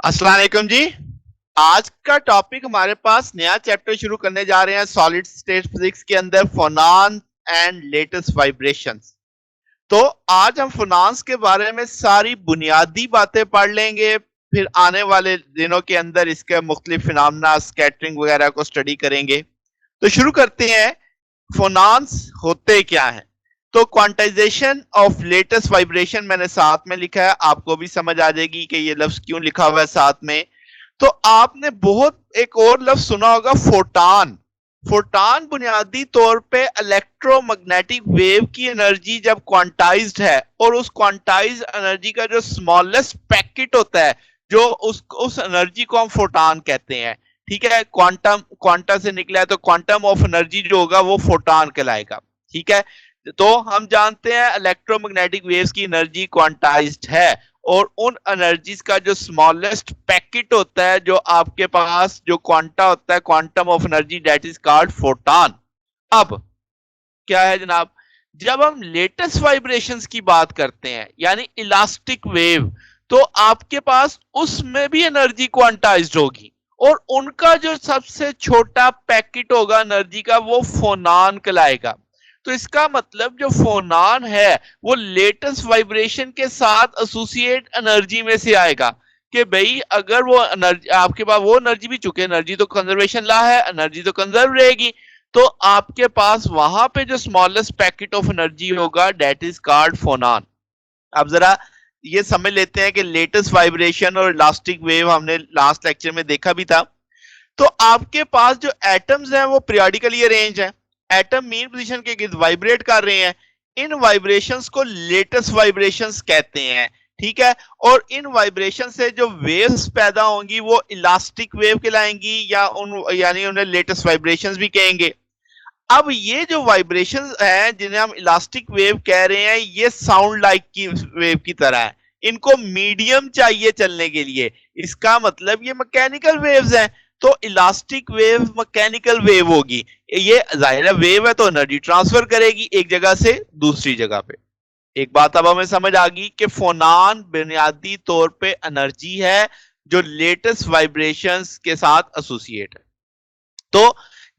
अस्सलाम वालेकुम जी। आज का टॉपिक हमारे पास नया चैप्टर शुरू करने जा रहे हैं सॉलिड स्टेट फिजिक्स के अंदर फोनॉन एंड लेटेस्ट वाइब्रेशंस। तो आज हम फोनॉन्स के बारे में सारी बुनियादी बातें पढ़ लेंगे, फिर आने वाले दिनों के अंदर इसके मुख्तलिफ फिनोमेना स्कैटरिंग वगैरह को स्टडी करेंगे। तो शुरू करते हैं, फोनॉन्स होते क्या हैं। तो क्वांटाइजेशन ऑफ लेटेस्ट वाइब्रेशन मैंने साथ में लिखा है, आपको भी समझ आ जाएगी कि ये लफ्ज क्यों लिखा हुआ है साथ में। तो आपने बहुत एक और लफ्ज सुना होगा, फोटान। फोटान बुनियादी तौर पे इलेक्ट्रोमैग्नेटिक वेव की एनर्जी जब क्वांटाइज्ड है, और उस क्वांटाइज्ड एनर्जी का जो स्मॉलेस्ट पैकेट होता है, जो उस एनर्जी को हम फोटान कहते हैं। ठीक है, क्वांटम क्वांटा से निकला है तो क्वांटम ऑफ एनर्जी जो होगा वो फोटान कहलाएगा। ठीक है, तो हम जानते हैं इलेक्ट्रोमैग्नेटिक वेव्स की एनर्जी क्वांटाइज्ड है, और उन एनर्जीज का जो स्मॉलेस्ट पैकेट होता है, जो आपके पास जो क्वांटा होता है, quantum of energy, that is called photon. अब क्या है जनाब, जब हम लेटेस्ट वाइब्रेशंस की बात करते हैं यानी इलास्टिक वेव, तो आपके पास उसमें भी एनर्जी क्वांटाइज्ड होगी, और उनका जो सबसे छोटा पैकेट होगा एनर्जी का, वो फोनान कहलाएगा। तो इसका मतलब जो फोनान है वो लेटेस्ट वाइब्रेशन के साथ एसोसिएट एनर्जी में से आएगा, कि भाई अगर वो एनर्जी आपके पास, वो एनर्जी भी, चुके एनर्जी तो कंजर्वेशन ला है, एनर्जी तो कंजर्व रहेगी, तो आपके पास वहां पे जो स्मॉलेस्ट पैकेट ऑफ एनर्जी होगा दैट इज कॉल्ड फोनान। अब जरा ये समझ लेते हैं कि लेटेस्ट वाइब्रेशन और इलास्टिक वेव हमने लास्ट लेक्चर में देखा भी था। तो आपके पास जो एटम्स हैं वो पीरियोडिकली अरेंज हैं, एटम मीन पोजीशन के गिर्द वाइब्रेट कर रहे हैं। इन वाइब्रेशंस को लेटेस्ट वाइब्रेशंस कहते हैं। ठीक है, और इन वाइब्रेशन से जो वेव्स पैदा होंगी वो इलास्टिक वेव कहलाएंगी, या उन यानी उन्हें लेटेस्ट वाइब्रेशंस भी कहेंगे। अब ये जो वाइब्रेशन है जिन्हें हम इलास्टिक वेव कह रहे हैं, ये साउंड लाइक की वेव की तरह है, इनको मीडियम चाहिए चलने के लिए। इसका मतलब ये मैकेनिकल वेव्स हैं, तो इलास्टिक वेव मैकेनिकल वेव होगी। ये जाहिर है वेव है तो एनर्जी ट्रांसफर करेगी एक जगह से दूसरी जगह पे। एक बात अब हमें समझ आ गई कि फोनान बुनियादी तौर पे एनर्जी है जो लेटेस्ट वाइब्रेशंस के साथ एसोसिएट है। तो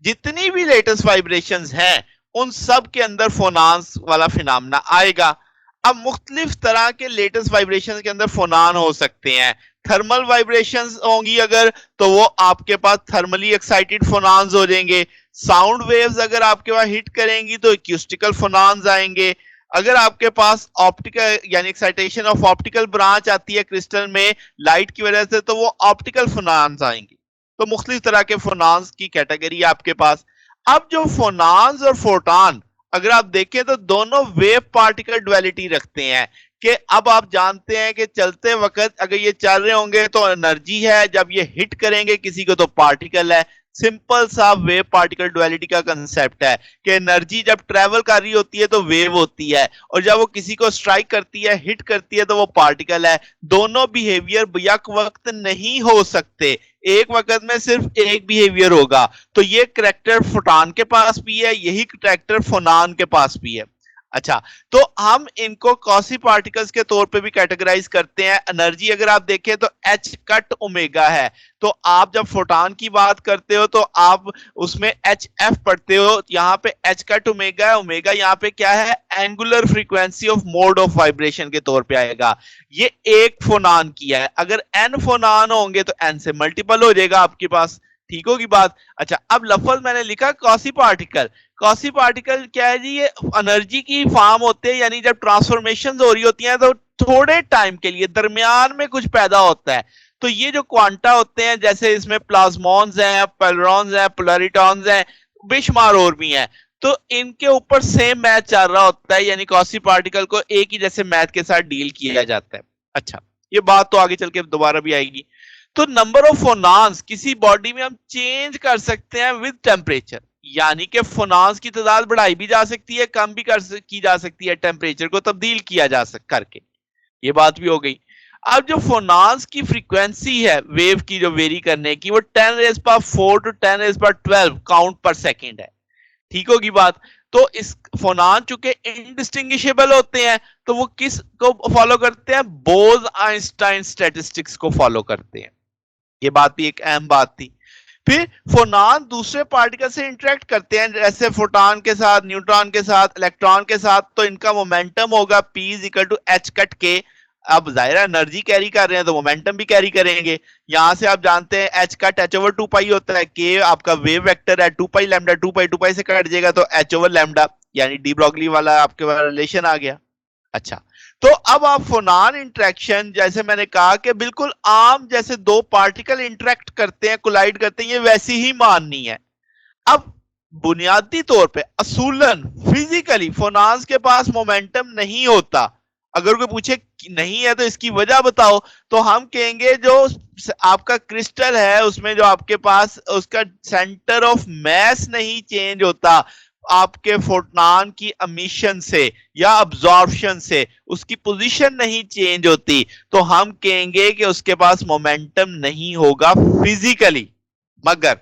जितनी भी लेटेस्ट वाइब्रेशंस हैं उन सब के अंदर फोनान्स वाला फिनोमेना आएगा। अब मुख्तलिफ तरह के लेटेस्ट वाइब्रेशन के अंदर फोनान हो सकते हैं। थर्मल वाइब्रेशंस होंगी अगर, तो वो आपके पास थर्मली एक्साइटेड फोनान्स हो जाएंगे। साउंड वेव्स अगर आपके पास हिट करेंगी तो एक्यूस्टिकल फोनान्स आएंगे। अगर आपके पास ऑप्टिकल यानी एक्साइटेशन ऑफ ऑप्टिकल ब्रांच आती है क्रिस्टल में लाइट की वजह से, तो वो ऑप्टिकल फोनान्स आएंगे। तो मुख्तलिफ तरह के फोनान्स की कैटेगरी है आपके पास। अब जो फोनान्स और फोटान अगर आप देखें तो दोनों वेव पार्टिकल ड्युअलिटी रखते हैं, कि अब आप जानते हैं कि चलते वक्त अगर ये चल रहे होंगे तो एनर्जी है, जब ये हिट करेंगे किसी को तो पार्टिकल है। सिंपल सा वेव पार्टिकल ड्युअलिटी का कंसेप्ट है कि एनर्जी जब ट्रेवल कर रही होती है तो वेव होती है, और जब वो किसी को स्ट्राइक करती है, हिट करती है, तो वो पार्टिकल है। दोनों बिहेवियर यक वक्त नहीं हो सकते, एक वक्त में सिर्फ एक बिहेवियर होगा। तो ये करैक्टर फोटान के पास भी है, यही करैक्टर फोनान के पास भी है। अच्छा, तो हम इनको कौसी पार्टिकल्स के तौर पे भी कैटेगराइज करते हैं। एनर्जी अगर आप देखें तो एच कट ओमेगा है, तो आप जब फोटान की बात करते हो तो आप उसमें एच एफ पढ़ते हो, यहाँ पे एच कट ओमेगा है। ओमेगा यहाँ पे क्या है, angular frequency of mode of vibration के तौर पे आएगा। ये एक फोनान किया है, अगर एन फोनान होंगे तो एन से मल्टीपल हो जाएगा आपके पास। ठीक होगी बात। अच्छा, अब लफ्ज मैंने लिखा कौसी पार्टिकल। कौसी पार्टिकल क्या है जी, ये एनर्जी की फॉर्म होते हैं, यानी जब ट्रांसफॉर्मेशन हो रही होती हैं तो थोड़े टाइम के लिए दरमियान में कुछ पैदा होता है। तो ये जो क्वांटा होते हैं, जैसे इसमें प्लाज्मॉन्स हैं, पेलरॉन्स हैं, पोलरिटॉन्स हैं, बेशुमार और भी हैं, तो इनके ऊपर सेम मैथ चल रहा होता है, यानी कौसी पार्टिकल को एक ही जैसे मैथ के साथ डील किया जाता है। अच्छा, ये बात तो आगे चल के दोबारा भी आएगी। तो नंबर ऑफ फोनान्स किसी बॉडी में हम चेंज कर सकते हैं विद टेम्परेचर, यानी कि फोनान्स की तादाद बढ़ाई भी जा सकती है, कम भी की जा सकती है, टेम्परेचर को तब्दील किया जा करके। ये बात भी हो गई। अब जो फोनान्स की फ्रीक्वेंसी है वेव की जो वेरी करने की, वो 10⁻⁴ to 10⁻12 काउंट पर सेकेंड है। ठीक होगी बात। तो इस फोनान चूंकि इनडिस्टिंग्विशेबल होते हैं तो वो किस को फॉलो करते हैं, बोज आइंस्टाइन स्टैटिस्टिक्स को फॉलो करते हैं। ये बात भी एक अहम बात थी। फिर फोनान दूसरे पार्टिकल से इंटरेक्ट करते हैं, जैसे फोटॉन के साथ, न्यूट्रॉन के साथ, इलेक्ट्रॉन के साथ, तो इनका मोमेंटम होगा P is equal to H cut K. अब जाहिर है एनर्जी कैरी कर रहे हैं तो मोमेंटम भी कैरी करेंगे। यहां से आप जानते हैं एच कट एच ओवर 2 पाई होता है, के आपका वेव वेक्टर है 2 पाई लैम्डा, 2 पाई से कट जाएगा तो एच ओवर लैम्डा, यानी डी ब्रॉगली वाला आपके पास रिलेशन आ गया। अच्छा, तो अब आप फोनान इंटरेक्शन, जैसे मैंने कहा कि बिल्कुल आम जैसे दो पार्टिकल इंटरेक्ट करते हैं, कोलाइड करते हैं, ये वैसी ही माननी है। अब बुनियादी तौर पे असूलन फिजिकली फोनान्स के पास मोमेंटम नहीं होता। अगर कोई पूछे नहीं है तो इसकी वजह बताओ, तो हम कहेंगे जो आपका क्रिस्टल है उसमें जो आपके पास उसका सेंटर ऑफ मैस नहीं चेंज होता आपके फोटॉन की एमिशन से या अब्जॉर्प्शन से, उसकी पोजीशन नहीं चेंज होती, तो हम कहेंगे कि उसके पास मोमेंटम नहीं होगा फिजिकली। मगर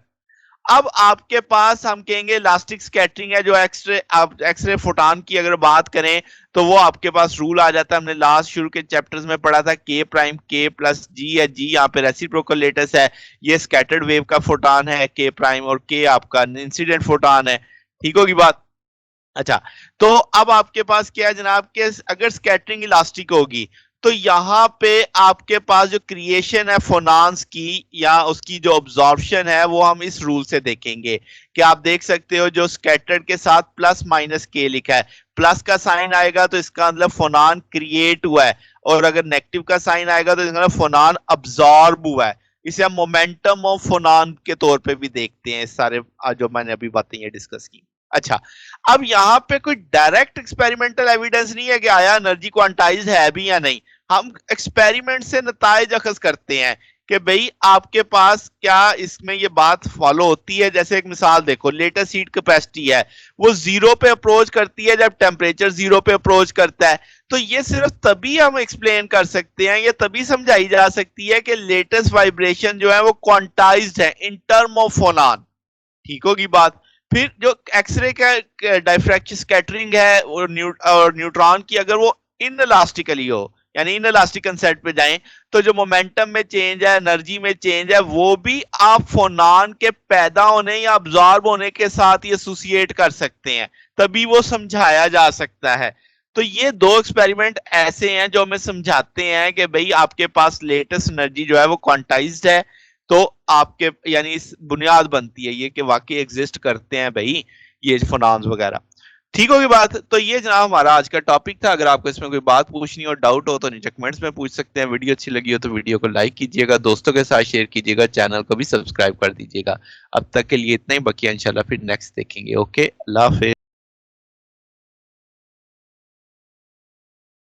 अब आपके पास हम कहेंगे इलास्टिक स्कैटरिंग है, जो एक्सरे फोटॉन की अगर बात करें तो वो आपके पास रूल आ जाता है। हमने लास्ट शुरू के चैप्टर्स में पढ़ा था के प्राइम के प्लस जी है, जी यहाँ पे रेसिप्रोकल लेटस है, ये स्कैटर्ड वेव का फोटॉन है के प्राइम, और के आपका इंसिडेंट फोटॉन है। ठीक होगी बात। अच्छा, तो अब आपके पास क्या है जनाब के, अगर स्कैटरिंग इलास्टिक होगी तो यहां पे आपके पास जो क्रिएशन है फोनान्स की या उसकी जो ऑब्जॉर्प्शन है वो हम इस रूल से देखेंगे कि आप देख सकते हो जो स्कैटर्ड के साथ प्लस माइनस के लिखा है, प्लस का साइन आएगा तो इसका मतलब फोनान क्रिएट हुआ है, और अगर नेगेटिव का साइन आएगा तो इसका मतलब फोनान अब्जॉर्ब हुआ है। इसे हम मोमेंटम ऑफ फोनान के तौर पे भी देखते हैं, सारे जो मैंने अभी बातें डिस्कस की। अच्छा, अब यहां पे कोई डायरेक्ट एक्सपेरिमेंटल एविडेंस नहीं है कि आया एनर्जी क्वांटाइज है भी या नहीं। हम एक्सपेरिमेंट से नताइज अखज करते हैं कि भाई आपके पास क्या इसमें ये बात फॉलो होती है। जैसे एक मिसाल देखो, लेटेस्ट हीट कैपेसिटी है, वो जीरो पे अप्रोच करती है जब टेम्परेचर जीरो पे अप्रोच करता है। तो ये सिर्फ तभी हम एक्सप्लेन कर सकते हैं, ये तभी समझाई जा सकती है कि लेटेस्ट वाइब्रेशन जो है वो क्वांटाइज्ड है इन टर्म ऑफ फोनान। ठीक होगी बात। फिर जो एक्सरे का डायफ्रैक्शन स्कैटरिंग है और न्यूट्रॉन की अगर वो इनइलास्टिकली हो, यानी इनइलास्टिक कंसेप्ट पे जाएं, तो जो मोमेंटम में चेंज है, एनर्जी में चेंज है, वो भी आप फोनान के पैदा होने या अब्जॉर्ब होने के साथ ही एसोसिएट कर सकते हैं, तभी वो समझाया जा सकता है। तो ये दो एक्सपेरिमेंट ऐसे हैं जो हमें समझाते हैं कि भाई आपके पास लेटेस्ट एनर्जी जो है वो क्वांटाइज्ड है, तो आपके यानी इस बुनियाद बनती है ये कि वाकई एग्जिस्ट करते हैं भाई ये फोनान्स वगैरह। ठीक होगी बात। तो ये जनाब हमारा आज का टॉपिक था। अगर आपको इसमें कोई बात पूछनी हो, डाउट हो, तो नीचे कमेंट्स में पूछ सकते हैं। वीडियो अच्छी लगी हो तो वीडियो को लाइक कीजिएगा, दोस्तों के साथ शेयर कीजिएगा, चैनल को भी सब्सक्राइब कर दीजिएगा। अब तक के लिए इतना ही, बकिया इंशाल्लाह फिर नेक्स्ट देखेंगे। ओके, अल्लाह हाफिज।